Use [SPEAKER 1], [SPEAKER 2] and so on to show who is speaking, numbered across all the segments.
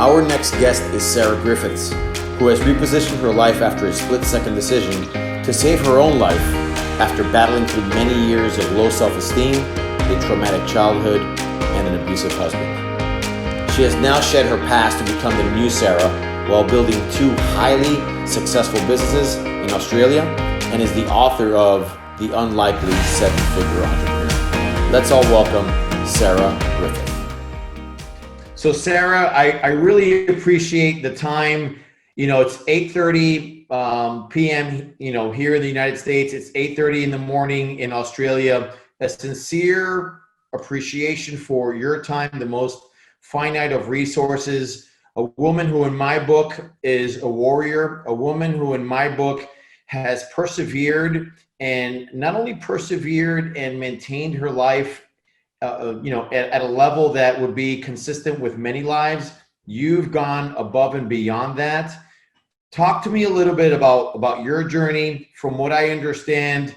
[SPEAKER 1] Our next guest is Sarah Griffiths, who has repositioned her life after a split-second decision to save her own life after battling through many years of low self-esteem, a traumatic childhood, and an abusive husband. She has now shed her past to become the new Sarah while building two highly successful businesses in Australia and is the author of The Unlikely Seven-Figure Entrepreneur. Let's all welcome Sarah Griffith. So Sarah, I really appreciate the time. You know, it's 8:30 p.m. Here in the United States. It's 8:30 in the morning in Australia. A sincere appreciation for your time, the most finite of resources. A woman who in my book is a warrior. A woman who in my book has persevered, and not only persevered and maintained her life at a level that would be consistent with many lives. You've gone above and beyond that. Talk to me a little bit about your journey. From what I understand,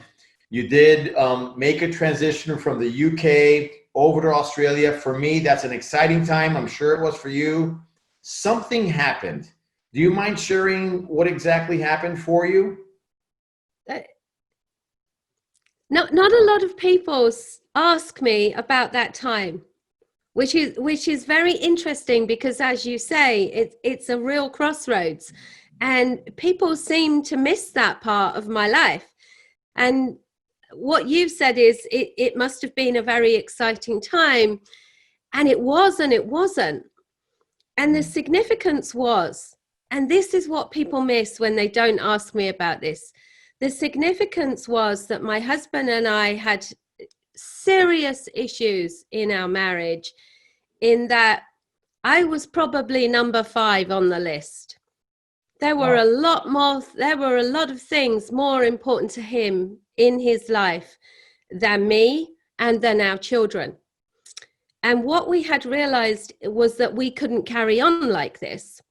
[SPEAKER 1] you did make a transition from the UK over to Australia. For me, that's an exciting time. I'm sure it was for you. Something happened. Do you mind sharing what exactly happened for you?
[SPEAKER 2] Not a lot of people ask me about that time, which is very interesting because, as you say, it's a real crossroads, and people seem to miss that part of my life. And what you've said is it must have been a very exciting time, and it was and it wasn't. And the significance was, and this is what people miss when they don't ask me about this. The significance was that my husband and I had serious issues in our marriage, in that I was probably number 5 on the list. There were a lot of things more important to him in his life than me and than our children. And what we had realized was that we couldn't carry on like this.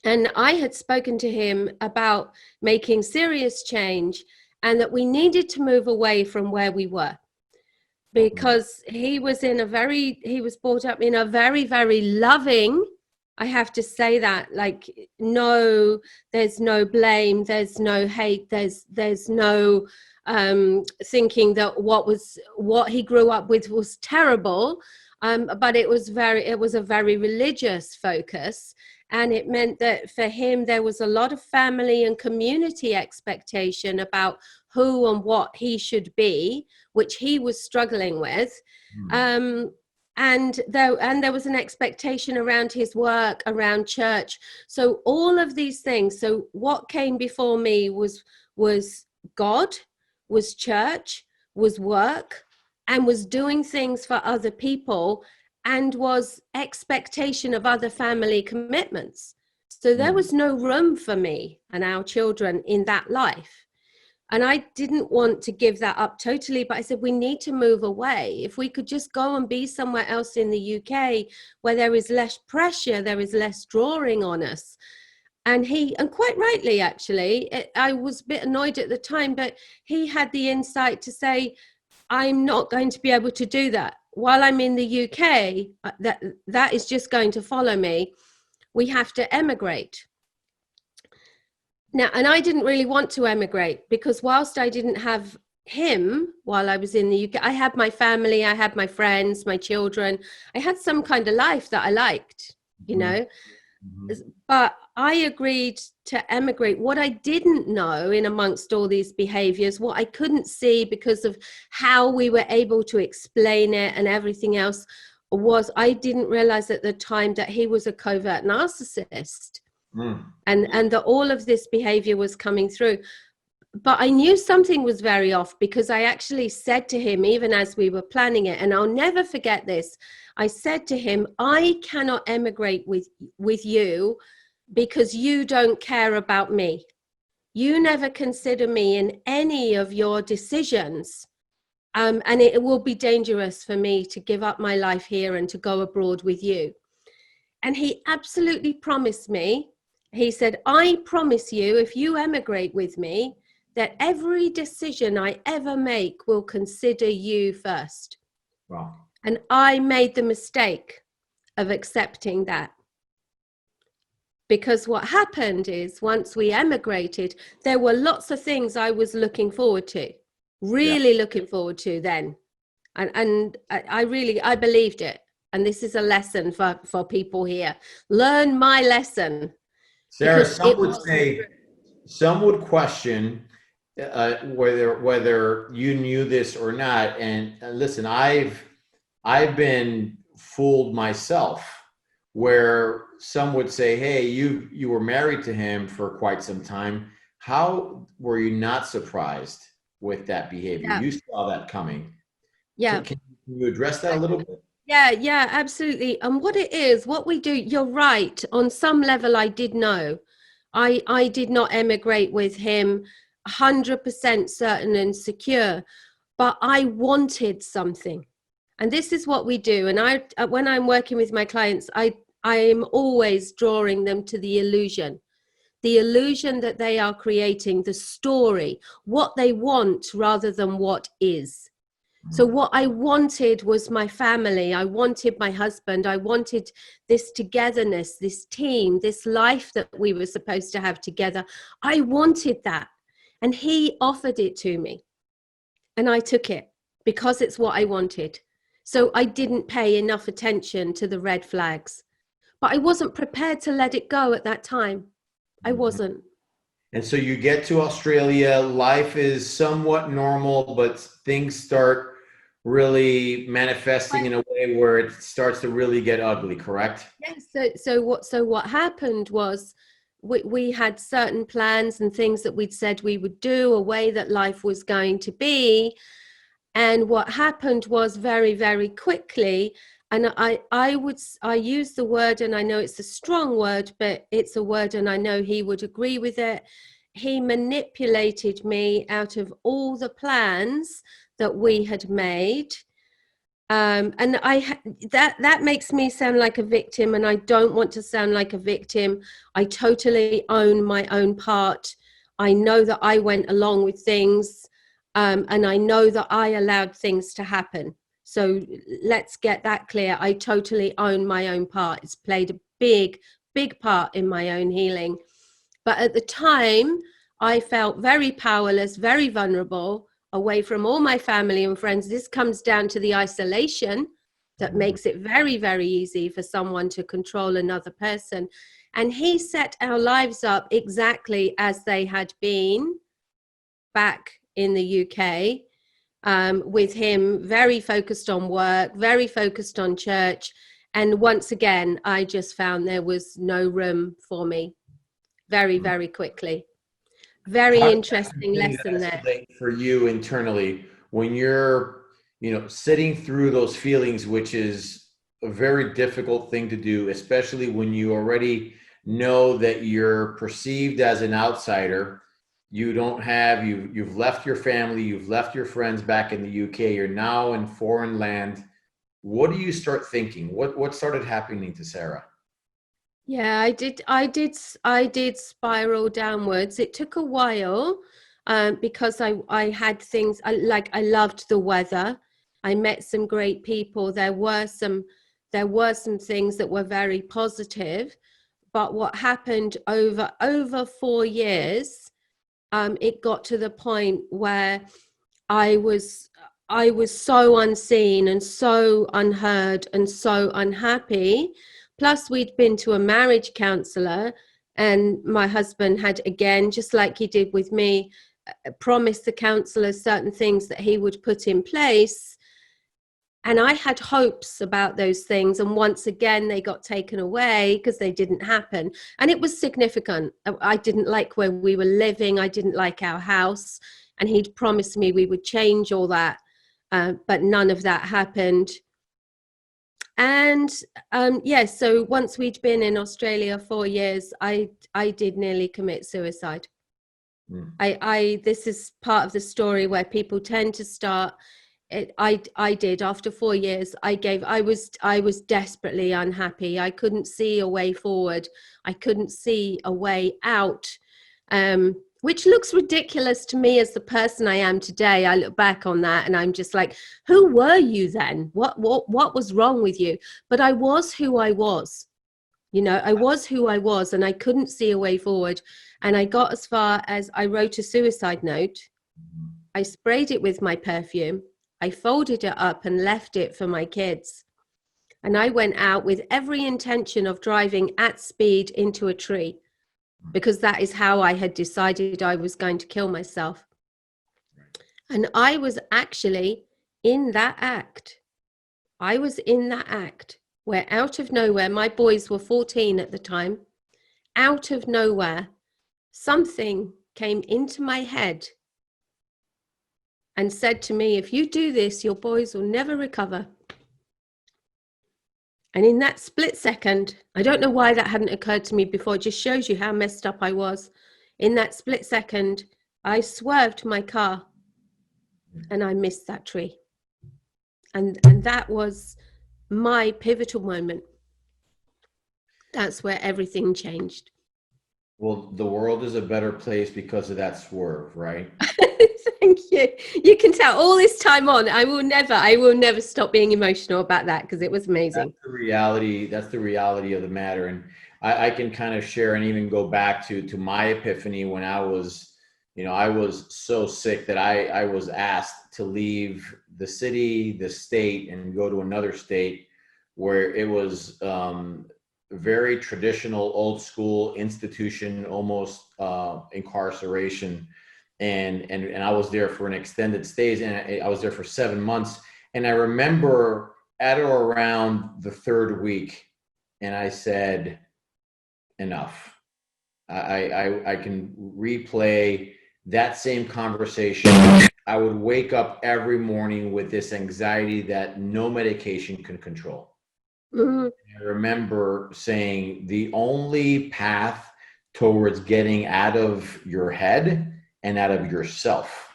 [SPEAKER 2] And I had spoken to him about making serious change and that we needed to move away from where we were, because he was brought up in a very, very loving, I have to say that, like, no, there's no blame, there's no hate, there's no thinking that what he grew up with was terrible, but it was a very religious focus. And it meant that for him, there was a lot of family and community expectation about who and what he should be, which he was struggling with. And there was an expectation around his work, around church. So all of these things. So what came before me was God, was church, was work, and was doing things for other people, and was expectation of other family commitments. So there was no room for me and our children in that life. And I didn't want to give that up totally, but I said, we need to move away. If we could just go and be somewhere else in the UK where there is less pressure, there is less drawing on us. And quite rightly, actually, I was a bit annoyed at the time, but he had the insight to say, I'm not going to be able to do that. While I'm in the UK, that is just going to follow me. We have to emigrate. Now, and I didn't really want to emigrate, because whilst I didn't have him while I was in the UK, I had my family, I had my friends, my children. I had some kind of life that I liked, But I agreed to emigrate. What I didn't know, in amongst all these behaviors, what I couldn't see because of how we were able to explain it and everything else, was I didn't realize at the time that he was a covert narcissist. And that all of this behavior was coming through. But I knew something was very off, because I actually said to him, even as we were planning it, and I'll never forget this, I said to him, I cannot emigrate with you because you don't care about me. You never consider me in any of your decisions. And it will be dangerous for me to give up my life here and to go abroad with you. And he absolutely promised me. He said, I promise you, if you emigrate with me, that every decision I ever make will consider you first.
[SPEAKER 1] Wow.
[SPEAKER 2] And I made the mistake of accepting that. because what happened is once we emigrated, there were lots of things I was looking forward to, really looking forward to then. And I really, I believed it. And this is a lesson for people here. Learn my lesson.
[SPEAKER 1] Sarah,
[SPEAKER 2] Because
[SPEAKER 1] some
[SPEAKER 2] it
[SPEAKER 1] would
[SPEAKER 2] wasn't
[SPEAKER 1] say,
[SPEAKER 2] true.
[SPEAKER 1] some would question whether you knew this or not. And listen, I've been fooled myself, where some would say, "Hey, you were married to him for quite some time. How were you not surprised with that behavior?
[SPEAKER 2] Yeah.
[SPEAKER 1] You saw that coming."
[SPEAKER 2] Yeah.
[SPEAKER 1] Can you address that a little bit?
[SPEAKER 2] Yeah, absolutely. And what it is, what we do, you're right. On some level, I did know. I did not emigrate with him 100% certain and secure, but I wanted something. And this is what we do. And when I'm working with my clients, I'm always drawing them to the illusion that they are creating, the story, what they want rather than what is. So what I wanted was my family. I wanted my husband. I wanted this togetherness, this team, this life that we were supposed to have together. I wanted that. And he offered it to me. And I took it because it's what I wanted. So I didn't pay enough attention to the red flags. But I wasn't prepared to let it go at that time. I wasn't.
[SPEAKER 1] And so you get to Australia, life is somewhat normal, but things start really manifesting in a way where it starts to really get ugly, correct?
[SPEAKER 2] Yes. So what happened was we had certain plans and things that we'd said we would do, a way that life was going to be. And what happened was very, very quickly, and I use the word, and I know it's a strong word, but it's a word, and I know he would agree with it. He manipulated me out of all the plans that we had made. And that makes me sound like a victim, and I don't want to sound like a victim. I totally own my own part. I know that I went along with things, and I know that I allowed things to happen. So let's get that clear. I totally own my own part. It's played a big, big part in my own healing. But at the time, I felt very powerless, very vulnerable, away from all my family and friends. This comes down to the isolation that makes it very, very easy for someone to control another person. And he set our lives up exactly as they had been back in the UK, with him very focused on work, very focused on church. And once again, I just found there was no room for me very, very quickly. Very
[SPEAKER 1] How does
[SPEAKER 2] interesting
[SPEAKER 1] things
[SPEAKER 2] lesson there.
[SPEAKER 1] escalate for you internally when you're, sitting through those feelings, which is a very difficult thing to do, especially when you already know that you're perceived as an outsider. You've left your family, you've left your friends back in the UK, you're now in foreign land. What do you start thinking? What started happening to Sarah?
[SPEAKER 2] Yeah, I did spiral downwards. It took a while, because I had things I loved the weather. I met some great people. There were some things that were very positive. But what happened over 4 years, it got to the point where I was I was so unseen and so unheard and so unhappy. Plus, we'd been to a marriage counselor, and my husband had, again, just like he did with me, promised the counselor certain things that he would put in place. And I had hopes about those things. And once again, they got taken away because they didn't happen. And it was significant. I didn't like where we were living. I didn't like our house. And he'd promised me we would change all that. But none of that happened. And so once we'd been in Australia 4 years, I did nearly commit suicide. This is part of the story where people tend to start. I did. After 4 years, I was desperately unhappy. I couldn't see a way forward. I couldn't see a way out, which looks ridiculous to me as the person I am today. I look back on that and I'm just like, who were you then? What was wrong with you? But I was who I was. You know, I was who I was and I couldn't see a way forward. And I got as far as I wrote a suicide note. I sprayed it with my perfume. I folded it up and left it for my kids. And I went out with every intention of driving at speed into a tree, because that is how I had decided I was going to kill myself. And I was actually in that act. I was in that act where out of nowhere, my boys were 14 at the time, out of nowhere, something came into my head and said to me, if you do this, your boys will never recover. And in that split second, I don't know why that hadn't occurred to me before. It just shows you how messed up I was. In that split second, I swerved my car and I missed that tree. And that was my pivotal moment. That's where everything changed.
[SPEAKER 1] Well, the world is a better place because of that swerve, right?
[SPEAKER 2] Thank you. You can tell all this time on, I will never stop being emotional about that, because it was amazing.
[SPEAKER 1] That's the reality. That's the reality of the matter. And I can kind of share and even go back to my epiphany when I was, I was so sick that I was asked to leave the city, the state, and go to another state where it was very traditional, old school institution, almost incarceration. And I was there for an extended stay, and I was there for 7 months. And I remember at or around the third week, and I said, enough. I can replay that same conversation. I would wake up every morning with this anxiety that no medication can control. Mm-hmm. I remember saying the only path towards getting out of your head and out of yourself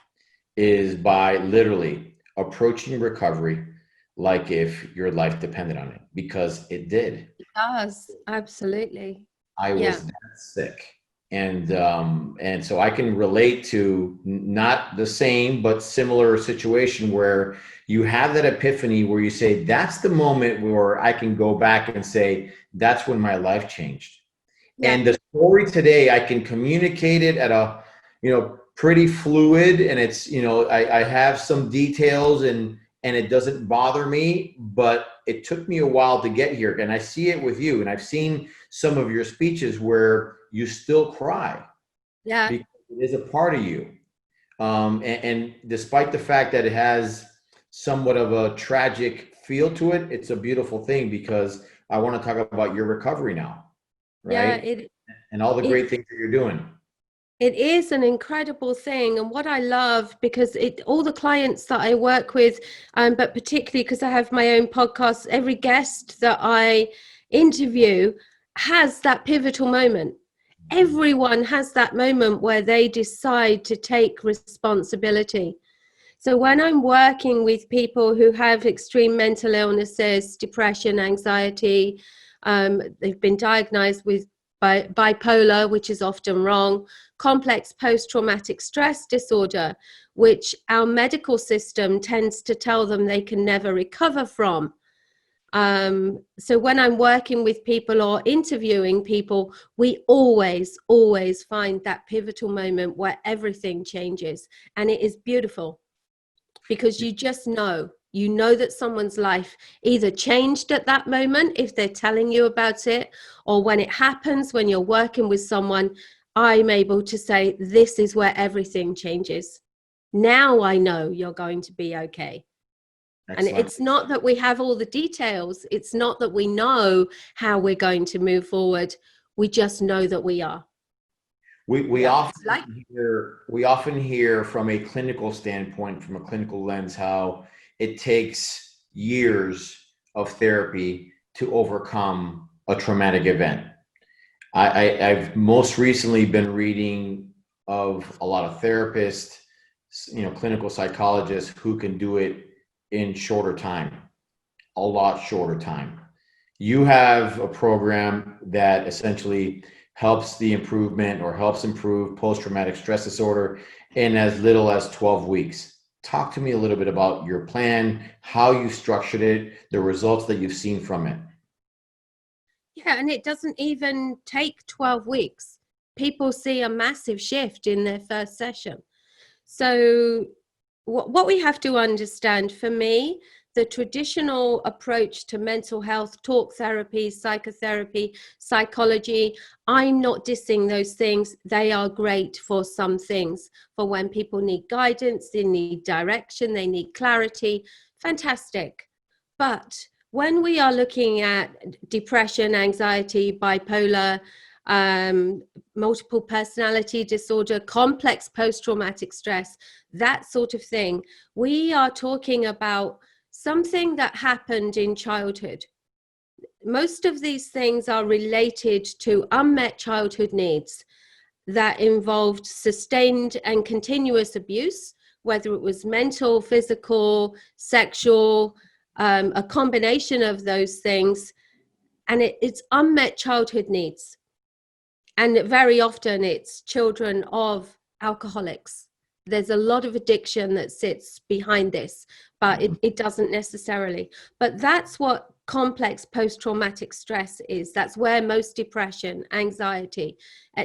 [SPEAKER 1] is by literally approaching recovery like if your life depended on it, because it did.
[SPEAKER 2] It does, absolutely.
[SPEAKER 1] I was that sick. And so I can relate to not the same, but similar situation where you have that epiphany where you say, that's the moment where I can go back and say, that's when my life changed. Yeah. And the story today, I can communicate it at a, pretty fluid, and it's, I have some details and it doesn't bother me, but it took me a while to get here. And I see it with you, and I've seen some of your speeches where you still cry. Yeah. Because it is a part of you. And despite the fact that it has somewhat of a tragic feel to it, it's a beautiful thing, because I want to talk about your recovery now, right? Yeah, and all the great things that you're doing.
[SPEAKER 2] It is an incredible thing. And what I love, because all the clients that I work with, but particularly because I have my own podcast, every guest that I interview has that pivotal moment. Everyone has that moment where they decide to take responsibility. So when I'm working with people who have extreme mental illnesses, depression, anxiety, they've been diagnosed with bipolar, which is often wrong, complex post-traumatic stress disorder, which our medical system tends to tell them they can never recover from. So when I'm working with people or interviewing people, we always find that pivotal moment where everything changes. And it is beautiful, because you just know that someone's life either changed at that moment if they're telling you about it, or when it happens, when you're working with someone, I'm able to say, this is where everything changes. Now I know you're going to be okay. Excellent. And it's not that we have all the details. It's not that we know how we're going to move forward. We just know that we are.
[SPEAKER 1] We often hear from a clinical standpoint, from a clinical lens, how it takes years of therapy to overcome a traumatic event. I've most recently been reading of a lot of therapists, clinical psychologists who can do it in shorter time, a lot shorter time. You have a program that essentially helps improve post-traumatic stress disorder in as little as 12 weeks. Talk to me a little bit about your plan, how you structured it, the results that you've seen from it.
[SPEAKER 2] Yeah, and it doesn't even take 12 weeks. People see a massive shift in their first session. So what we have to understand, for me, the traditional approach to mental health, talk therapy, psychotherapy, psychology, I'm not dissing those things. They are great for some things, for when people need guidance, they need direction, they need clarity. Fantastic. But when we are looking at depression, anxiety, bipolar, multiple personality disorder, complex post-traumatic stress, that sort of thing, we are talking about something that happened in childhood. Most of these things are related to unmet childhood needs that involved sustained and continuous abuse, whether it was mental, physical, sexual, a combination of those things. And it's unmet childhood needs. And very often it's children of alcoholics. There's a lot of addiction that sits behind this, but it doesn't necessarily. But that's what complex post-traumatic stress is. That's where most depression, anxiety,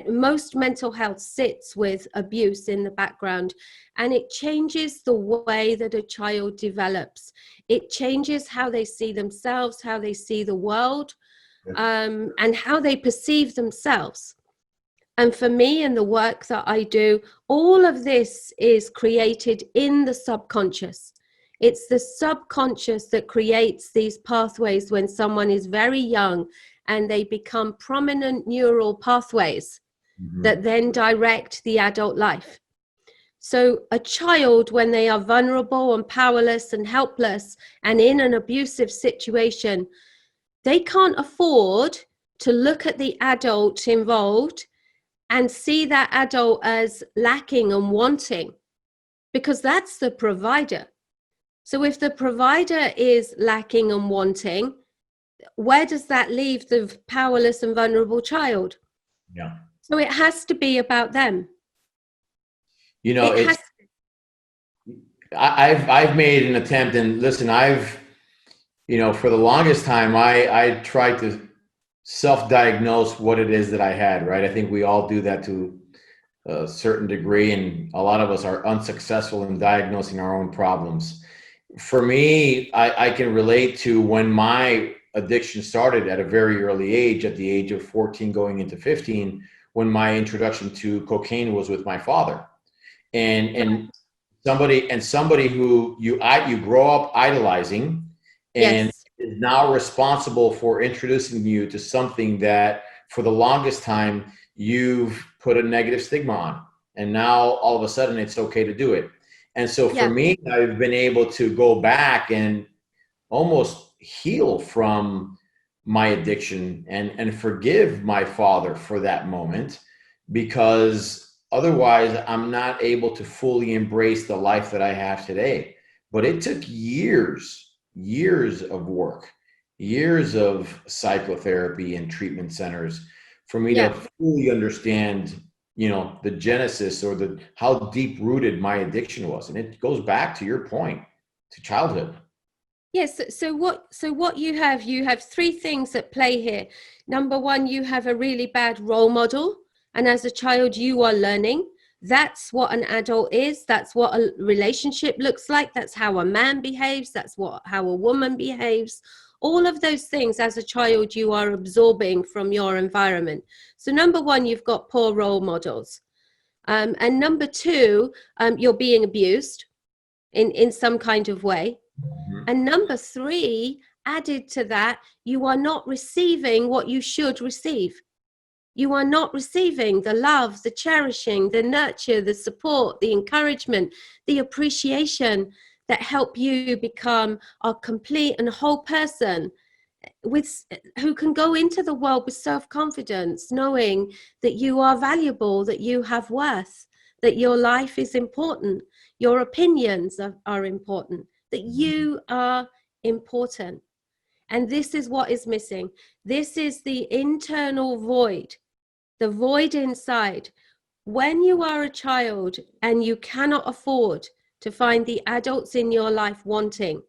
[SPEAKER 2] most mental health sits, with abuse in the background. And it changes the way that a child develops. It changes how they see themselves, how they see the world, and how they perceive themselves. And for me, in the work that I do, all of this is created in the subconscious. It's the subconscious that creates these pathways when someone is very young, and they become prominent neural pathways that then direct the adult life. So a child, when they are vulnerable and powerless and helpless and in an abusive situation, they can't afford to look at the adult involved and see that adult as lacking and wanting, because that's the provider. So if the provider is lacking and wanting, where does that leave the powerless and vulnerable child?
[SPEAKER 1] Yeah.
[SPEAKER 2] So it has to be about them.
[SPEAKER 1] You know, I've made an attempt, and listen, for the longest time, I tried to self-diagnose what it is that I had, right? I think we all do that to a certain degree, and a lot of us are unsuccessful in diagnosing our own problems. For me, I can relate to when my addiction started at a very early age, at the age of 14 going into 15, when my introduction to cocaine was with my father. And somebody who you grow up idolizing, and
[SPEAKER 2] Yes.
[SPEAKER 1] is now responsible for introducing you to something that for the longest time you've put a negative stigma on, and now all of a sudden it's okay to do it. And so for
[SPEAKER 2] Yeah.
[SPEAKER 1] me, I've been able to go back and almost heal from my addiction and forgive my father for that moment, because otherwise I'm not able to fully embrace the life that I have today. But it took years of work, years of psychotherapy and treatment centers for me to
[SPEAKER 2] Yeah.
[SPEAKER 1] fully understand, the genesis, or how deep rooted my addiction was. And it goes back, to your point, to childhood.
[SPEAKER 2] Yes. So what you have three things at play here. Number one, you have a really bad role model. And as a child, you are learning. That's what an adult is. That's what a relationship looks like. That's how a man behaves. That's how a woman behaves. All of those things, as a child, you are absorbing from your environment. So number one, you've got poor role models. And number two, you're being abused in some kind of way. And number three, added to that, you are not receiving what you should receive. You are not receiving the love, the cherishing, the nurture, the support, the encouragement, the appreciation that help you become a complete and whole person, who can go into the world with self-confidence, knowing that you are valuable, that you have worth, that your life is important, your opinions are important, that you are important. And this is what is missing. This is the internal void, the void inside. When you are a child and you cannot afford to find the adults in your life wanting,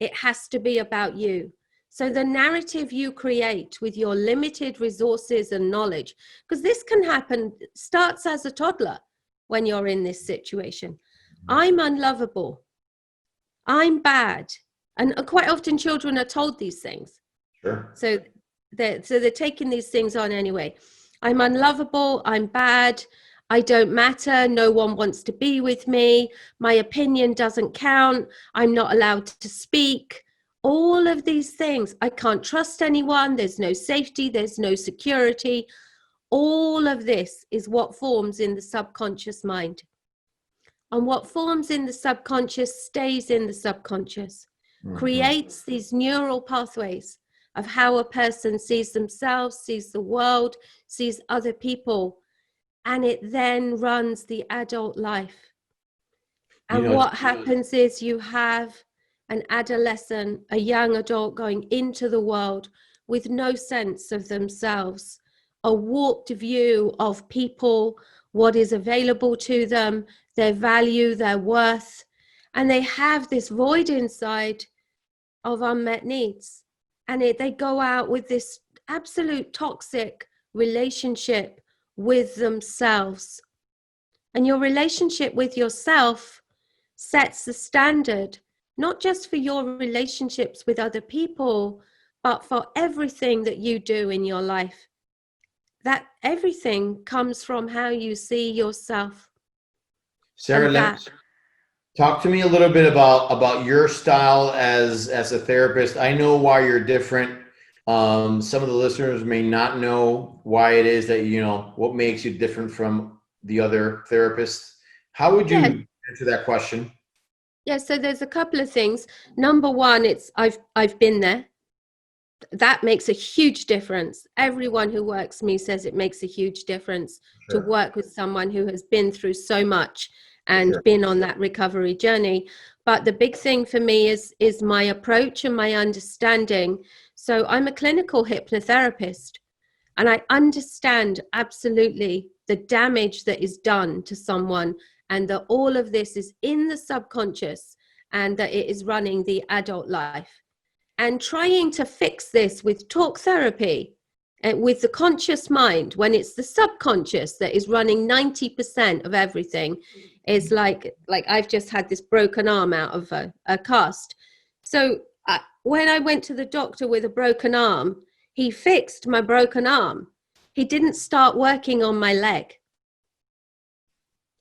[SPEAKER 2] it has to be about you. So the narrative you create with your limited resources and knowledge, because this can happen, starts as a toddler when you're in this situation. I'm unlovable. I'm bad. And quite often children are told these things.
[SPEAKER 1] Sure.
[SPEAKER 2] So they're taking these things on anyway. I'm unlovable. I'm bad. I don't matter. No one wants to be with me. My opinion doesn't count. I'm not allowed to speak. All of these things. I can't trust anyone. There's no safety. There's no security. All of this is what forms in the subconscious mind. And what forms in the subconscious stays in the subconscious, creates these neural pathways of how a person sees themselves, sees the world, sees other people, and it then runs the adult life. And what happens is you have an adolescent, a young adult going into the world with no sense of themselves, a warped view of people, what is available to them, their value, their worth, and they have this void inside of unmet needs. And they go out with this absolute toxic relationship with themselves. And your relationship with yourself sets the standard, not just for your relationships with other people, but for everything that you do in your life. That everything comes from how you see yourself.
[SPEAKER 1] Sarah, talk to me a little bit about your style as a therapist. I know why you're different. Some of the listeners may not know why it is that, what makes you different from the other therapists. How would you answer that question?
[SPEAKER 2] Yeah, so there's a couple of things. Number one, it's I've been there. That makes a huge difference. Everyone who works with me says it makes a huge difference to work with someone who has been through so much and been on that recovery journey. But the big thing for me is my approach and my understanding. So I'm a clinical hypnotherapist, and I understand absolutely the damage that is done to someone, and that all of this is in the subconscious and that it is running the adult life. And trying to fix this with talk therapy, with the conscious mind, when it's the subconscious that is running 90% of everything, is like I've just had this broken arm out of a cast. So when I went to the doctor with a broken arm, he fixed my broken arm. He didn't start working on my leg.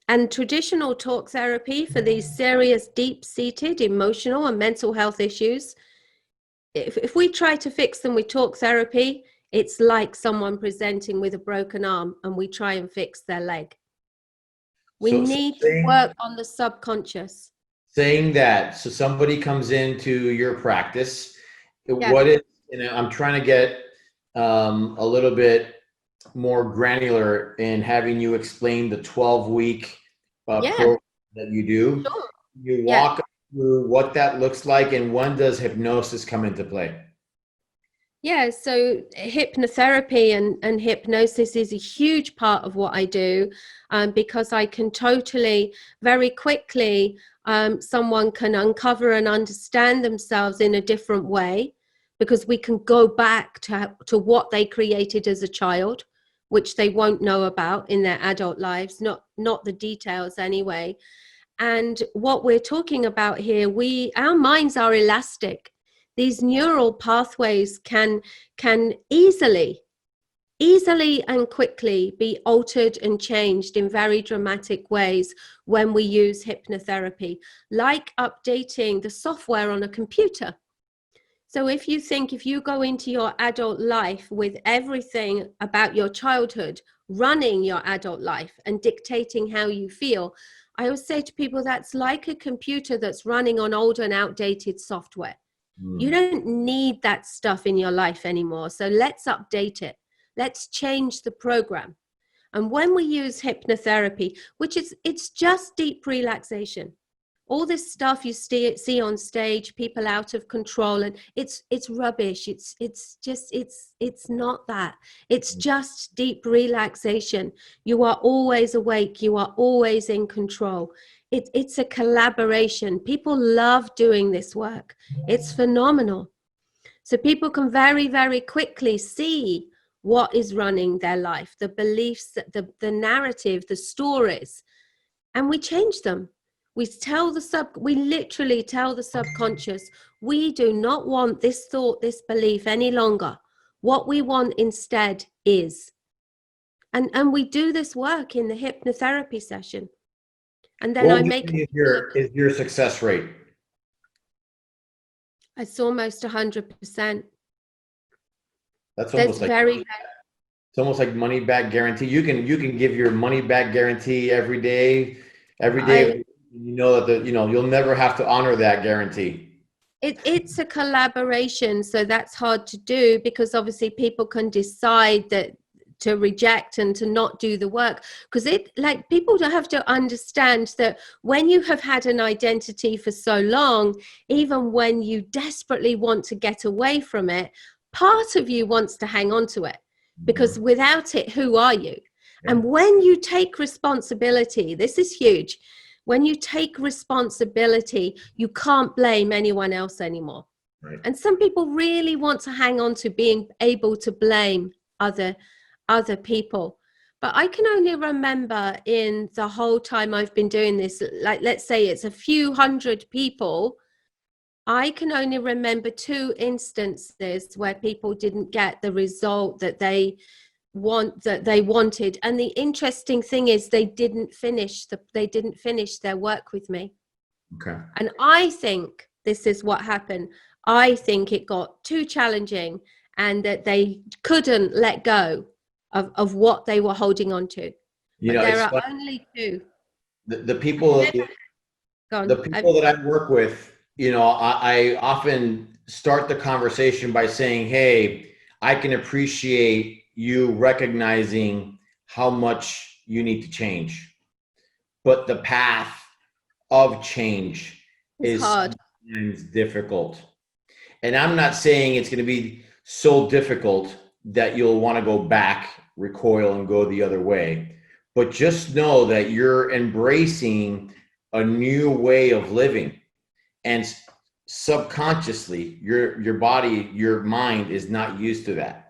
[SPEAKER 2] And traditional talk therapy for these serious, deep-seated emotional and mental health issues, if we try to fix them with talk therapy, it's like someone presenting with a broken arm and we try and fix their leg. We need to work on the subconscious.
[SPEAKER 1] Saying that, so somebody comes into your practice, what is, I'm trying to get a little bit more granular in having you explain the 12-week program that you do.
[SPEAKER 2] Sure.
[SPEAKER 1] You walk through what that looks like, and when does hypnosis come into play?
[SPEAKER 2] Yeah, so hypnotherapy and hypnosis is a huge part of what I do, because I can totally, very quickly, someone can uncover and understand themselves in a different way, because we can go back to what they created as a child, which they won't know about in their adult lives, not the details anyway. And what we're talking about here, our minds are elastic. These neural pathways can easily and quickly be altered and changed in very dramatic ways when we use hypnotherapy, like updating the software on a computer. So if you go into your adult life with everything about your childhood running your adult life and dictating how you feel, I always say to people, that's like a computer that's running on old and outdated software. You don't need that stuff in your life anymore. So let's update it. Let's change the program. And when we use hypnotherapy, it's just deep relaxation. All this stuff you see on stage, people out of control, and it's rubbish. It's not that. It's just deep relaxation. You are always awake. You are always in control. It's a collaboration. People love doing this work. It's phenomenal. So people can very, very quickly see what is running their life, the beliefs, the narrative, the stories, and we change them. We literally tell the subconscious, we do not want this thought, this belief any longer. What we want instead is. And we do this work in the hypnotherapy session. And then I make it
[SPEAKER 1] is your success rate?
[SPEAKER 2] it's almost 100%.
[SPEAKER 1] That's almost like it's almost like money back guarantee. You can give your money back guarantee every day. You know that you'll never have to honor that guarantee.
[SPEAKER 2] It's a collaboration, so that's hard to do because obviously people can decide that to reject and to not do the work, because people don't have to understand that when you have had an identity for so long, even when you desperately want to get away from it, part of you wants to hang on to it, because without it, who are you? Yeah. And when you take responsibility, this is huge. When you take responsibility, you can't blame anyone else anymore. Right. And some people really want to hang on to being able to blame other people. But I can only remember in the whole time I've been doing this, like let's say it's a few hundred people, I can only remember 2 instances where people didn't get the result that they wanted. And the interesting thing is they didn't finish their work with me. Okay. And I think this is what happened. I think it got too challenging and that they couldn't let go of what they were holding on to. There are only 2. The people that
[SPEAKER 1] I work with, I often start the conversation by saying, hey, I can appreciate you recognizing how much you need to change, but the path of change is hard and difficult. And I'm not saying it's going to be so difficult that you'll want to go back, recoil, and go the other way. But just know that you're embracing a new way of living. And subconsciously, your body, your mind is not used to that.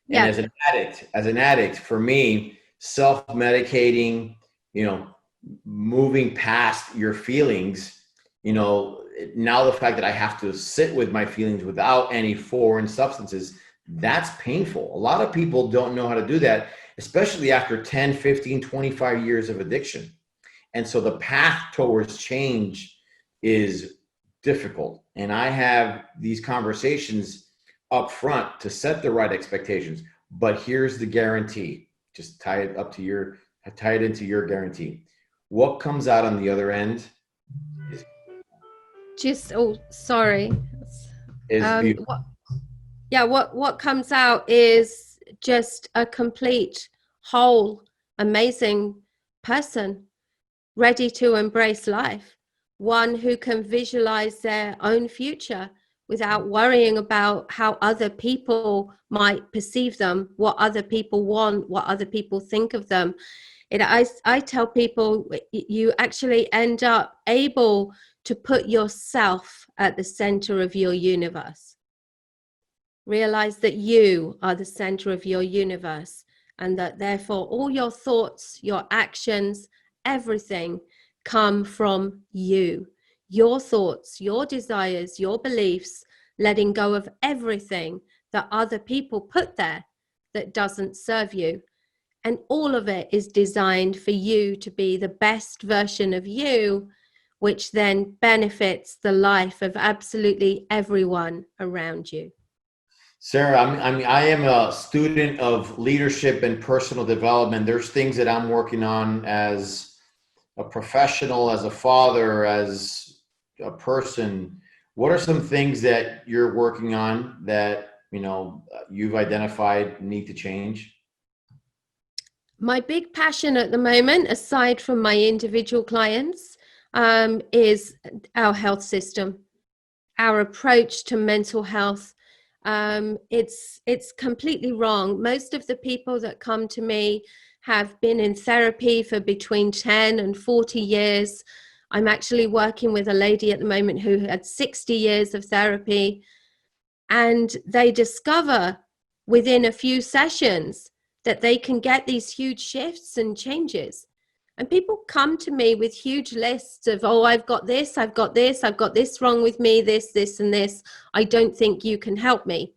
[SPEAKER 1] And as an addict, for me, self-medicating, moving past your feelings, now the fact that I have to sit with my feelings without any foreign substances, that's painful. A lot of people don't know how to do that, especially after 10, 15, 25 years of addiction. And so the path towards change is difficult. And I have these conversations up front to set the right expectations. But here's the guarantee. Just tie it into your guarantee. What comes out on the other end is
[SPEAKER 2] what comes out is just a complete, whole, amazing person ready to embrace life. One who can visualize their own future without worrying about how other people might perceive them, what other people want, what other people think of them. I tell people, you actually end up able to put yourself at the center of your universe. Realize that you are the center of your universe, and that therefore all your thoughts, your actions, everything come from you. Your thoughts, your desires, your beliefs, letting go of everything that other people put there that doesn't serve you. And all of it is designed for you to be the best version of you, which then benefits the life of absolutely everyone around you.
[SPEAKER 1] Sarah, I am a student of leadership and personal development. There's things that I'm working on as a professional, as a father, as a person. What are some things that you're working on that, you've identified need to change?
[SPEAKER 2] My big passion at the moment, aside from my individual clients, is our health system, our approach to mental health. It's completely wrong. Most of the people that come to me have been in therapy for between 10 and 40 years. I'm actually working with a lady at the moment who had 60 years of therapy. and they discover within a few sessions that they can get these huge shifts and changes. And people come to me with huge lists of, oh, I've got this, I've got this, I've got this wrong with me, this, and this. I don't think you can help me.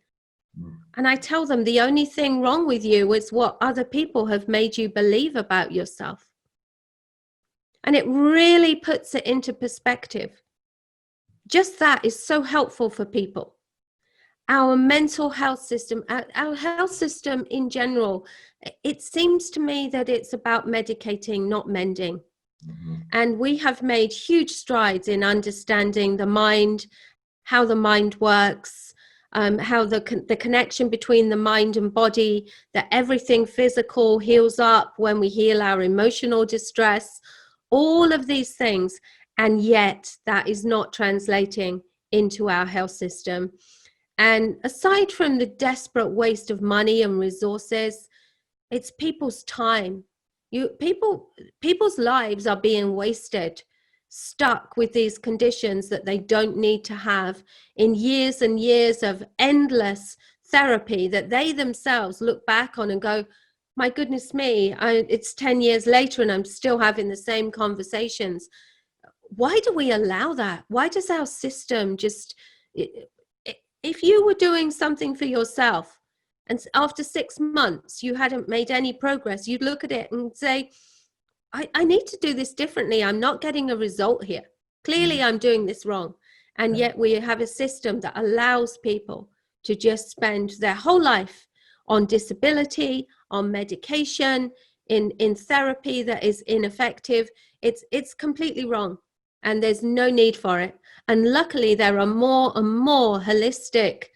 [SPEAKER 2] And I tell them the only thing wrong with you is what other people have made you believe about yourself. And it really puts it into perspective. Just that is so helpful for people. Our mental health system, our health system in general, it seems to me that it's about medicating, not mending. And we have made huge strides in understanding the mind, how the mind works, how the connection between the mind and body, that everything physical heals up when we heal our emotional distress, all of these things. And yet that is not translating into our health system. And aside from the desperate waste of money and resources, it's people's time. People's lives are being wasted, stuck with these conditions that they don't need to have, in years and years of endless therapy that they themselves look back on and go, my goodness me, it's 10 years later and I'm still having the same conversations. Why do we allow that? Why does our system just... If you were doing something for yourself and after 6 months you hadn't made any progress, you'd look at it and say, I need to do this differently. I'm not getting a result here. Clearly I'm doing this wrong. And yet we have a system that allows people to just spend their whole life on disability, on medication, in therapy that is ineffective. It's completely wrong. And there's no need for it. And luckily, there are more and more holistic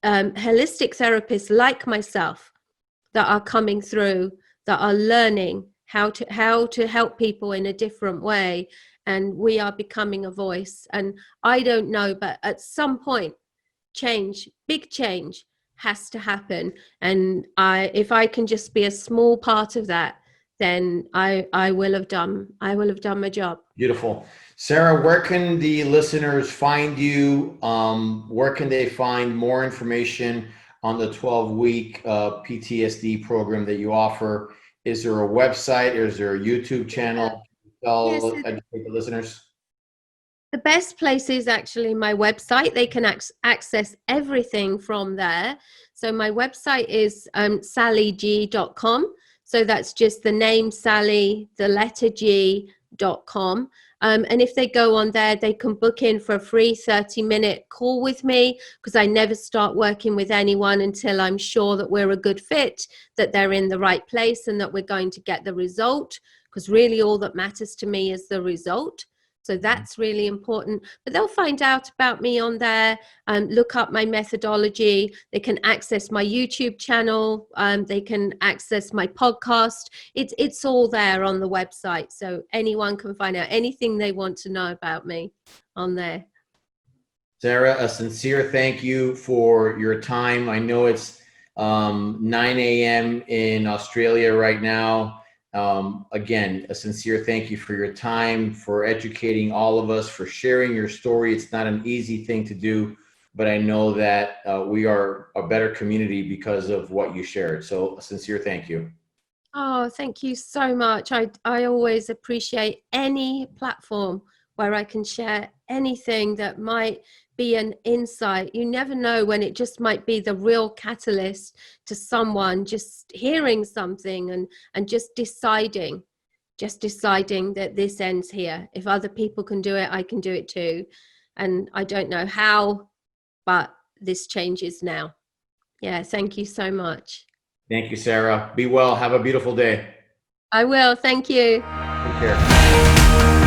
[SPEAKER 2] therapists like myself that are coming through, that are learning how to help people in a different way. And we are becoming a voice. And I don't know, but at some point, change, big change has to happen. And if I can just be a small part of that, then I will have done my job.
[SPEAKER 1] Beautiful. Sarah, where can the listeners find you? Where can they find more information on the 12-week PTSD program that you offer? Is there a website? Is there a YouTube channel? Educate the listeners.
[SPEAKER 2] The best place is actually my website. They can access everything from there. So my website is sallyg.com. So that's just the name Sally, the letter G.com. And if they go on there, they can book in for a free 30-minute call with me, because I never start working with anyone until I'm sure that we're a good fit, that they're in the right place, and that we're going to get the result, because really all that matters to me is the result. So that's really important. But they'll find out about me on there, look up my methodology. They can access my YouTube channel. They can access my podcast. It's all there on the website. So anyone can find out anything they want to know about me on there.
[SPEAKER 1] Sarah, a sincere thank you for your time. I know it's 9 a.m. in Australia right now. Again, a sincere thank you for your time, for educating all of us, for sharing your story. It's not an easy thing to do, but I know that we are a better community because of what you shared. So a sincere thank you.
[SPEAKER 2] Oh, thank you so much. I always appreciate any platform where I can share anything that might be an insight. You never know when it just might be the real catalyst to someone just hearing something and just deciding that this ends here. If other people can do it, I can do it too. And I don't know how, but this changes now. Yeah, thank you so much.
[SPEAKER 1] Thank you, Sarah. Be well. Have a beautiful day.
[SPEAKER 2] I will. Thank you.
[SPEAKER 1] Take care.